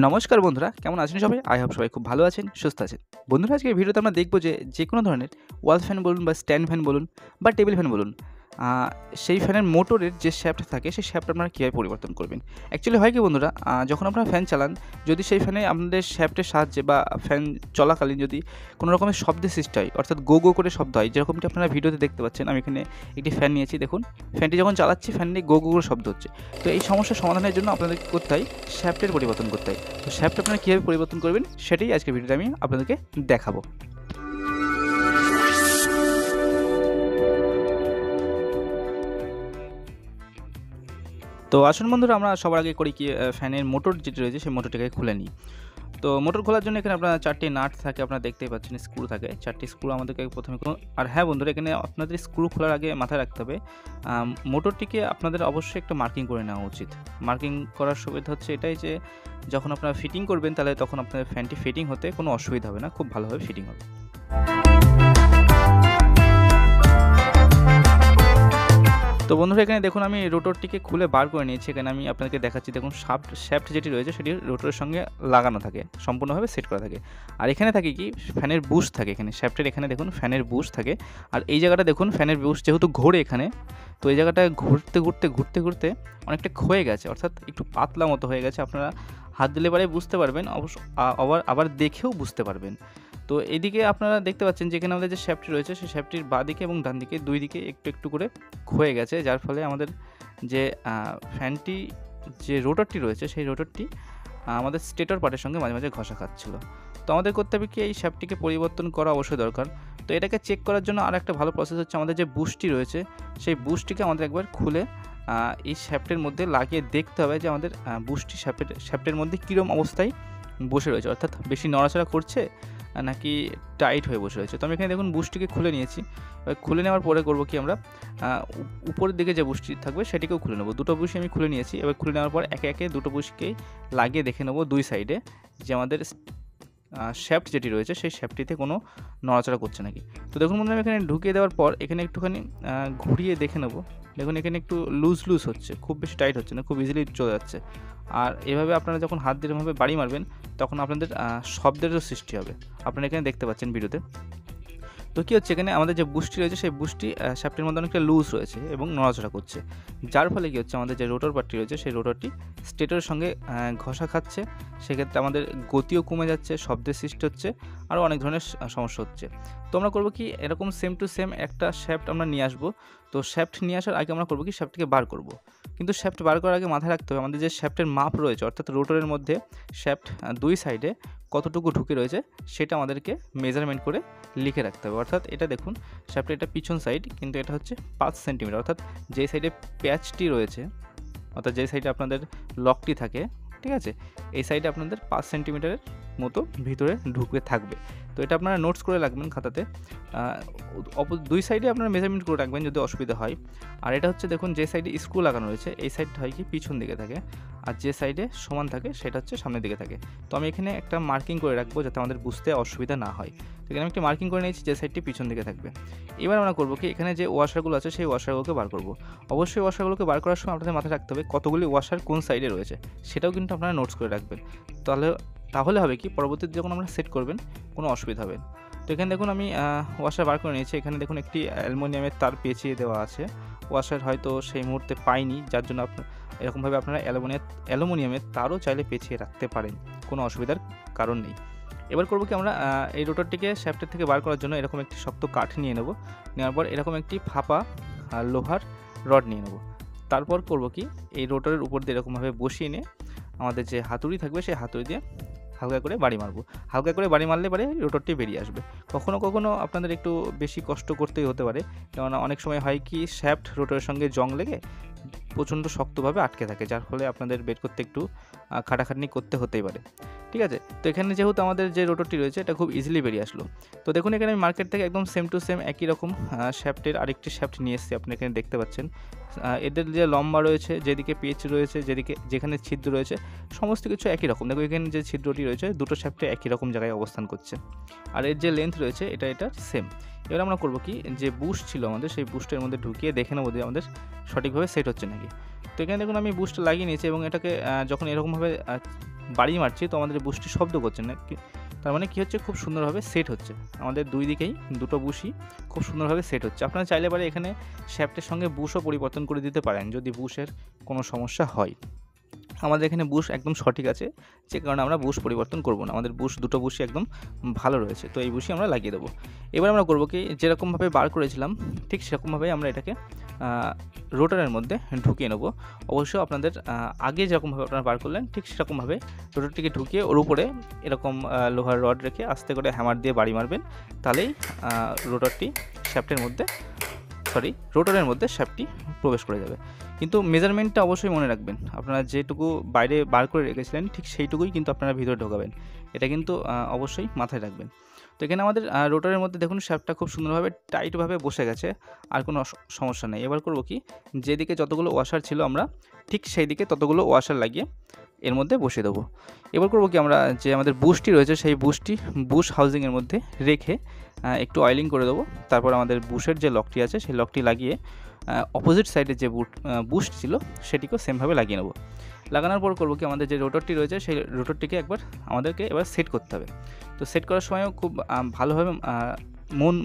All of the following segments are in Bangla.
নমস্কার বন্ধুরা, কেমন আছেন সবাই? আই হোপ সবাই খুব ভালো আছেন, সুস্থ আছেন। বন্ধুরা, আজকের ভিডিওতে আমরা দেখব যে কোনো ধরনের ওয়াল ফ্যান বলুন বা স্ট্যান্ড ফ্যান বলুন বা টেবিল ফ্যান বলুন, আ সেই ফ্যানের মোটরের যে শ্যাফট থাকে সেই শ্যাফট আপনারা কীভাবে পরিবর্তন করবেন। অ্যাকচুয়ালি হয় কি বন্ধুরা, যখন আপনারা ফ্যান চালান, যদি সেই ফ্যানে আপনাদের শ্যাফটের সাহায্যে বা ফ্যান চলাকালীন যদি কোনো রকমের শব্দের সৃষ্টি হয়, অর্থাৎ গো গো করে শব্দ হয়, যেরকমটি আপনারা ভিডিওতে দেখতে পাচ্ছেন। আমি এখানে একটি ফ্যান নিয়েছি, দেখুন ফ্যানটি যখন চালাচ্ছি ফ্যানটি গো গো করে শব্দ হচ্ছে। তো এই সমস্যার সমাধানের জন্য আপনাদের কী করতে হয়? শ্যাফটের পরিবর্তন করতে হয়। তো শ্যাফট আপনারা কীভাবে পরিবর্তন করবেন সেটাই আজকের ভিডিওতে আমি আপনাদেরকে দেখাবো। তো আসুন বন্ধুরা, আমরা সবার আগে করি কি, ফ্যানের মোটর যেটি রয়েছে সেই মোটরটিকে খুলে নিই। তো মোটর খোলার জন্য এখানে আপনার 4টি নাট থাকে, আপনারা দেখতেই পাচ্ছেন স্ক্রু থাকে। 4টি স্ক্রু আমাদেরকে প্রথমে আর হ্যাঁ বন্ধুরা, এখানে আপনাদের স্ক্রু খোলার আগে মাথায় রাখতে হবে মোটরটিকে আপনাদের অবশ্যই একটা মার্কিং করে নেওয়া উচিত। মার্কিং করার সুবিধা হচ্ছে এটাই যে যখন আপনারা ফিটিং করবেন তাহলে তখন আপনাদের ফ্যানটি ফিটিং হতে কোনো অসুবিধা হবে না, খুব ভালোভাবে ফিটিং হবে। তো বন্ধুরা, এখানে দেখুন আমি রোটরটিকে খুলে বার করে নিয়েছি। এখানে আমি আপনাদেরকে দেখাচ্ছি, দেখুন শ্যাফট যেটি রয়েছে সেটি রোটরের সঙ্গে লাগানো থাকে, সম্পূর্ণভাবে সেট করা থাকে। আর এখানে থাকে কি, ফ্যানের বুশ থাকে এখানে শ্যাফটের, এখানে দেখুন ফ্যানের বুশ থাকে। আর এই জায়গাটা দেখুন ফ্যানের বুশ যেহেতু ঘোরে এখানে, তো এই জায়গাটা ঘুরতে অনেকটা ক্ষয়ে গেছে, অর্থাৎ একটু পাতলা মতো হয়ে গেছে। আপনারা হাত দিলে পরে বুঝতে পারবেন, অবশ্য আবার দেখেও বুঝতে পারবেন। তো এদিকে আপনারা দেখতে পাচ্ছেন যে এখানে আমাদের যে শ্যাফটটি রয়েছে সেই শ্যাফটটির বাঁ দিকে এবং ডান দিকে দুই দিকে একটু করে ক্ষয়ে গেছে, যার ফলে আমাদের যে ফ্যানটি যে রোটরটি রয়েছে সেই রোটরটি আমাদের স্টেটর পার্টের সঙ্গে মাঝে মাঝে ঘষা খাচ্ছিল। তো আমাদের করতে হবে কি, এই শ্যাফটটিকে পরিবর্তন করা অবশ্যই দরকার। তো এটাকে চেক করার জন্য আর একটা ভালো প্রসেস হচ্ছে, আমাদের যে বুশটি রয়েছে সেই বুশটিকে আমাদের একবার খুলে এই শ্যাফটের মধ্যে লাগিয়ে দেখতে হবে যে আমাদের বুশটি শ্যাফটের মধ্যে কীরকম অবস্থায় বসে রয়েছে, অর্থাৎ বেশি নড়াচড়া করছে নাকি টাইট হয়ে বসে রয়েছে। তো আমি এখানে দেখুন বুশটিকে খুলে নিয়েছি। এবার খুলে নেওয়ার পরে করবো কি, আমরা উপরের দিকে যে বুশটি থাকবে সেটিকেও খুলে নেবো। দুটো বুশই আমি খুলে নিয়েছি। এবার খুলে নেওয়ার পর একে একে দুটো বুশকেই লাগিয়ে দেখে নেবো দুই সাইডে যে আমাদের শ্যাফট যেটি রয়েছে সেই শ্যাফটটিতে কোনো নড়াচড়া করছে নাকি। তো দেখুন বন্ধুরা, আমি এখানে ঢুকিয়ে দেওয়ার পর এখানে একটুখানি ঘুরিয়ে দেখে নেবো। দেখুন এখানে একটু লুজ হচ্ছে, খুব বেশি টাইট হচ্ছে না, খুব ইজিলি চলে যাচ্ছে। আর এভাবে আপনারা যখন হাত দিয়ে এভাবে বাড়ি মারবেন তখন আপনাদের শব্দেরও সৃষ্টি হবে, আপনারা এখানে দেখতে পাচ্ছেন ভিডিওতে। তো কী হচ্ছে, এখানে আমাদের যে বুশটি রয়েছে সেই বুশটি শ্যাফটের মধ্যে অনেকটা লুজ রয়েছে এবং নড়াচড়া করছে, যার ফলে কী হচ্ছে, আমাদের যে রোটর পার্টটি রয়েছে সেই রোটরটি স্টেটরের সঙ্গে ঘষা খাচ্ছে। সেক্ষেত্রে আমাদের গতিও কমে যাচ্ছে, শব্দের সৃষ্টি হচ্ছে, আরও অনেক ধরনের সমস্যা হচ্ছে। তো আমরা করবো কি, এরকম সেম টু সেম একটা শ্যাফট আমরা নিয়ে আসবো। তো শ্যাফট নিয়ে আসার আগে আমরা করবো কি, শ্যাফটটিকে বার করব। কিন্তু শ্যাফট বার করার আগে মাথায় রাখতে হবে আমাদের যে শ্যাফটের মাপ রয়েছে, অর্থাৎ রোটরের মধ্যে শ্যাফট দুই সাইডে কতটুকু ঢুকে রয়েছে সেটা আমাদেরকে মেজারমেন্ট করে লিখে রাখতে হবে। অর্থাৎ এটা দেখুন শ্যাফটের এটা পিছন সাইড, কিন্তু এটা হচ্ছে 5 সেন্টিমিটার, অর্থাৎ যে সাইডে প্যাচটি রয়েছে, অর্থাৎ যে সাইডে আপনাদের লকটি থাকে, ঠিক আছে, এই সাইডে আপনাদের 5 সেন্টিমিটারের মতো ভিতরে ঢুকে থাকবে। তো এটা আপনারা নোটস করে রাখবেন খাতাতে। দুই সাইডে আপনারা মেজারমেন্ট করে রাখবেন যদি অসুবিধা হয়। আর এটা হচ্ছে দেখুন যে সাইডে স্ক্রু লাগানো রয়েছে এই সাইডটা হয় কি পিছন দিকে থাকে, আর যে সাইডে সমান থাকে সেটা হচ্ছে সামনের দিকে থাকে। তো আমি এখানে একটা মার্কিং করে রাখবো যাতে আমাদের বুঝতে অসুবিধা না হয়। তো এখানে আমি একটি মার্কিং করে নিয়েছি যে সাইডটি পিছন দিকে থাকবে। এবার আমরা করবো কি, এখানে যে ওয়াশারগুলো আছে সেই ওয়াশারগুলোকে বার করবো। অবশ্যই ওয়াশারগুলোকে বার করার সময় আপনাদের মাথায় রাখতে হবে কতগুলি ওয়াশার কোন সাইডে রয়েছে, সেটাও কিন্তু আপনারা নোটস করে রাখবেন। তাহলে হবে কি, পরবর্তীতে যখন আমরা সেট করবেন কোনো অসুবিধা হবে না। তো এখানে দেখুন আমি ওয়াশার বার করে নিয়েছি। এখানে দেখুন একটি অ্যালুমিনিয়ামের তার পেঁচিয়ে দেওয়া আছে। ওয়াশার হয়তো সেই মুহূর্তে পাইনি, যার জন্য এরকমভাবে আপনারা অ্যালুমিনিয়ামের তারও চাইলে পেঁচিয়ে রাখতে পারেন, কোনো অসুবিধার কারণ নেই। এবার করবো কি, আমরা এই রোটরটিকে শ্যাফটের থেকে বার করার জন্য এরকম একটি শক্ত কাঠ নিয়ে নেব। নেওয়ার পর এরকম একটি ফাঁপা লোহার রড নিয়ে নেব। তারপর করবো কি, এই রোটরের উপর দিয়ে এরকমভাবে বসিয়ে নিয়ে আমাদের যে হাতুড়ি থাকবে সেই হাতুড়ি দিয়ে হালকা করে বাড়ি মারবো। হালকা করে বাড়ি মারলে পরে রোটরটি বেরিয়ে আসবে। কখনো কখনো আপনাদের একটু বেশি কষ্ট করতেই হতে পারে, কেননা অনেক সময় হয় কি, শ্যাফট রোটরের সঙ্গে জং লেগে প্রচণ্ড শক্তভাবে আটকে থাকে, যার ফলে আপনাদের বের করতে একটু খাটাখাটনি করতে হতেই পারে, ঠিক আছে। তো এখানে যেহেতু আমাদের যে রোটরটি রয়েছে এটা খুব ইজিলি বেরিয়ে আসলো। তো দেখুন এখানে আমি মার্কেট থেকে একদম সেম টু সেম একই রকম শ্যাফটের আরেকটি শ্যাফট নিয়ে এসেছি, আপনি এখানে দেখতে পাচ্ছেন। এদের যে লম্বা রয়েছে, যেদিকে পেচ রয়েছে, যেখানে ছিদ্র রয়েছে, সমস্ত কিছু একই রকম। দেখো এখানে যে ছিদ্রটি রয়েছে দুটো শ্যাফটে একই রকম জায়গায় অবস্থান করছে, আর এর যে লেন্থ রয়েছে এটা সেম। এবার আমরা করবো কি, যে বুশ ছিল আমাদের সেই বুশটার মধ্যে ঢুকিয়ে দেখে নেবো যে আমাদের সঠিকভাবে সেট হচ্ছে নাকি। তো এখানে দেখুন আমি বুস্ট লাগিয়ে নিয়েছি এবং এটাকে যখন এরকমভাবে বাড়ি মারছি তো আমাদের বুশটি শব্দ করছে না, তার মানে কী হচ্ছে, খুব সুন্দরভাবে সেট হচ্ছে। আমাদের দুই দিকেই দুটো বুশই খুব সুন্দরভাবে সেট হচ্ছে। আপনারা চাইলে পারে এখানে শ্যাফটের সঙ্গে বুশও পরিবর্তন করে দিতে পারেন যদি বুশের কোনো সমস্যা হয়। আমাদের এখানে বুশ একদম সঠিক আছে, যে কারণে আমরা বুশ পরিবর্তন করব না। আমাদের বুশ দুটো বুশই একদম ভালো রয়েছে, তো এই বুশই আমরা লাগিয়ে দেবো। এবার আমরা করবো কি, যেরকমভাবে বার করেছিলাম ঠিক সেরকমভাবে আমরা এটাকে রোটারের মধ্যে ঢুকিয়ে নেব। অবশ্যই আপনাদের আগে যেরকমভাবে আপনারা বার করলেন ঠিক সেরকমভাবে রোটারটিকে ঢুকিয়ে ওর উপরে এরকম লোহার রড রেখে আস্তে করে হ্যামার দিয়ে বাড়ি মারবেন, তাহলেই রোটারের মধ্যে শ্যাফটটি প্রবেশ করে যাবে। কিন্তু মেজারমেন্টটা অবশ্যই মনে রাখবেন, আপনারা যেটুকু বাইরে বার করে রেখেছিলেন ঠিক সেইটুকুই কিন্তু আপনারা ভিতরে ঢোকাবেন, এটা কিন্তু অবশ্যই মাথায় রাখবেন। তো এখানে আমাদের রোটারের মধ্যে দেখুন শ্যাফটটা খুব সুন্দরভাবে টাইটভাবে বসে গেছে, আর কোনো সমস্যা নেই। এবার করব কি, যেদিকে যতগুলো ওয়াশার ছিল আমরা ঠিক সেই দিকে ততগুলো ওয়াশার লাগিয়ে এর মধ্যে বসিয়ে দেবো। এবার করব কি, আমরা যে আমাদের বুশটি রয়েছে সেই বুশ হাউজিংয়ের মধ্যে রেখে একটু অয়েলিং করে দেবো। তারপর আমাদের বুশের যে লকটি আছে সেই লকটি লাগিয়ে অপোজিট সাইডের যে বুশ ছিল সেটিকেও সেমভাবে লাগিয়ে নেব। লাগানোর পর করব কি, আমাদের যে রোটরটি রয়েছে সেই রোটরটিকে আমাদেরকে এবার সেট করতে হবে। তো সেট করার সময়ও খুব ভালোভাবে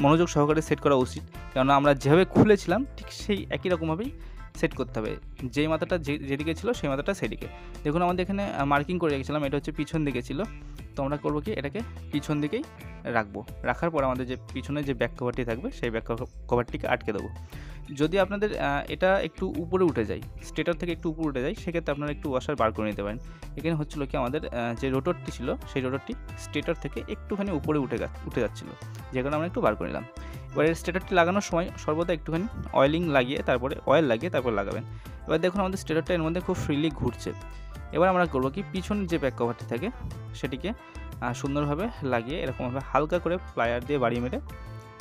মনোযোগ সহকারে সেট করা উচিত, কেননা আমরা যেভাবে খুলেছিলাম ঠিক সেই একই রকমভাবেই সেট করতে হবে। যেই মাথাটা যেদিকে ছিল সেই মাথাটা সেদিকে। দেখুন আমাদের এখানে মার্কিং করে রেখেছিলাম, এটা হচ্ছে পিছন দিকে ছিল, তো আমরা করবো কি, এটাকে পিছন দিকেই রাখবো। রাখার পর আমাদের যে পিছনে যে ব্যাক কভারটি থাকবে সেই ব্যাক কভারটিকে আটকে দেবো। যদি আপনাদের এটা একটু উপরে উঠে যায়, স্টেটর থেকে একটু উপরে উঠে যায়, সেক্ষেত্রে আপনারা একটু ওয়াশার বার করে নিতে পারেন। এখানে হচ্ছিলো কি, আমাদের যে রোটরটি ছিল সেই রোটরটি স্টেটর থেকে একটুখানি উপরে উঠে যাচ্ছিলো, যে কারণে আমরা একটু বার করে নিলাম। এবার স্টেটরটি লাগানোর সময় সর্বদা একটুখানি অয়েল লাগিয়ে তারপর লাগাবেন। এবার দেখুন আমাদের স্টেটরটা এর মধ্যে খুব ফ্রিলি ঘুরছে। এবার আমরা করবো কি, পিছন যে ব্যাক কভারটি থাকে সেটিকে সুন্দরভাবে লাগিয়ে এরকমভাবে হালকা করে প্লায়ার দিয়ে বাড়ি মেরে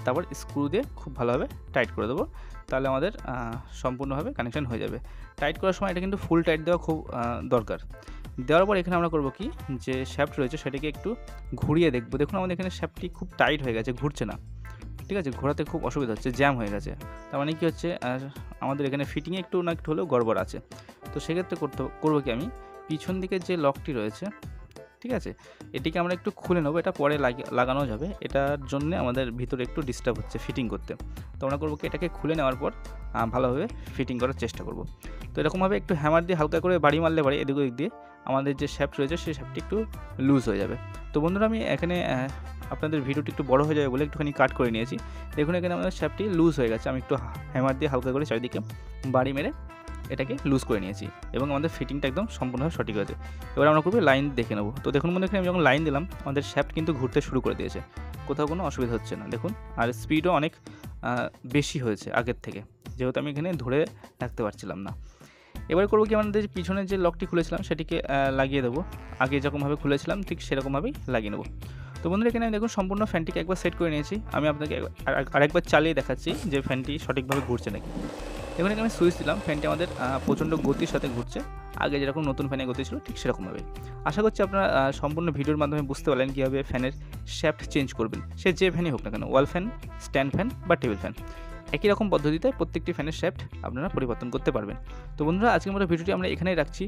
তারপর স্ক্রু দিয়ে খুব ভালোভাবে টাইট করে দেবো, তাহলে আমাদের সম্পূর্ণভাবে কানেকশান হয়ে যাবে। টাইট করার সময় এটা কিন্তু ফুল টাইট দেওয়া খুব দরকার। দেওয়ার পর এখানে আমরা করবো কি, যে শ্যাফট রয়েছে সেটিকে একটু ঘুরিয়ে দেখবো। দেখুন আমাদের এখানে শ্যাফটটি খুব টাইট হয়ে গেছে, ঘুরছে না, ঠিক আছে, ঘোরাতে খুব অসুবিধা হচ্ছে, জ্যাম হয়ে গেছে। তার মানে কি হচ্ছে, আমাদের এখানে ফিটিংয়ে একটু না একটু হলেও গড়বড় আছে। তো সেক্ষেত্রে করবো কি, আমি পিছন দিকের যে লকটি রয়েছে, ঠিক আছে, এটিকে আমরা একটু খুলে নেবো। এটা পরে লাগানো যাবে, এটার জন্য আমাদের ভিতরে একটু ডিস্টার্ব হচ্ছে ফিটিং করতে। তো আমরা করবো কি, এটাকে খুলে নেওয়ার পর ভালোভাবে ফিটিং করার চেষ্টা করব। তো এরকমভাবে একটু হ্যামার দিয়ে হালকা করে বাড়ি মারলে এদিক ওদিক দিয়ে আমাদের যে শ্যাফট রয়েছে সেই শ্যাফটটি একটু লুজ হয়ে যাবে। তো বন্ধুরা, আমি এখানে আপনাদের ভিডিওটি একটু বড় হয়ে যাবে বলে একটুখানি কাট করে নিয়েছি। দেখুন এখানে আমাদের শ্যাফটটি লুজ হয়ে গেছে, আমি একটু হ্যামার দিয়ে হালকা করে চারিদিকে বাড়ি মেরে এটাকে লুজ করে নিয়েছি এবং আমাদের ফিটিংটা একদম সম্পূর্ণভাবে সঠিক হয়েছে। এবার আমরা করবো লাইন দেখে নেবো। তো দেখুন মধ্যে এখানে আমি যখন লাইন দিলাম আমাদের শ্যাফট কিন্তু ঘুরতে শুরু করে দিয়েছে, কোথাও কোনো অসুবিধা হচ্ছে না। দেখুন, আর স্পিডও অনেক বেশি হয়েছে আগের থেকে, যেহেতু আমি এখানে ধরে রাখতে পারছিলাম না। এবার করবো কি, আমাদের পিছনের যে লকটি খুলেছিলাম সেটিকে লাগিয়ে দেবো। আগে যেরকমভাবে খুলেছিলাম ঠিক সেরকমভাবেই লাগিয়ে নেবো। তো বন্ধুরা, এখানে দেখুন সম্পূর্ণ ফ্যানটিকে একবার সেট করে নিয়েছি। আমি আপনাকে আরেকবার চালিয়ে দেখাচ্ছি যে ফ্যানটি সঠিকভাবে ঘুরছে নাকি। দেখুন এখানে আমি সুইচ দিলাম, ফ্যানটি আমাদের প্রচণ্ড গতির সাথে ঘুরছে, আগে যেরকম নতুন ফ্যানের গতি ছিল ঠিক সেরকমভাবে। আশা করছি আপনারা সম্পূর্ণ ভিডিওর মাধ্যমে বুঝতে পারলেন কীভাবে ফ্যানের শ্যাফট চেঞ্জ করবেন, সে যে ফ্যানই হোক না কেন, ওয়াল ফ্যান, স্ট্যান্ড ফ্যান বা টেবিল ফ্যান, একই রকম পদ্ধতিতে প্রত্যেকটি ফ্যানের শ্যাফট আপনারা পরিবর্তন করতে পারবেন। তো বন্ধুরা, আজকের মতো ভিডিওটি আমরা এখানেই রাখছি।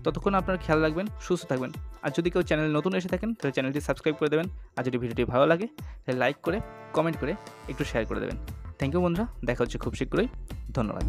ততক্ষণ আপনারা খেয়াল রাখবেন, সুস্থ থাকবেন। আর যদি কেউ চ্যানেলে নতুন এসে থাকেন তাহলে চ্যানেলটি সাবস্ক্রাইব করে দেবেন। আর যদি ভিডিওটি ভালো লাগে তাহলে লাইক করে, কমেন্ট করে একটু শেয়ার করে দেবেন। থ্যাংক ইউ বন্ধুরা, দেখা হচ্ছে খুব শীঘ্রই। ধন্যবাদ।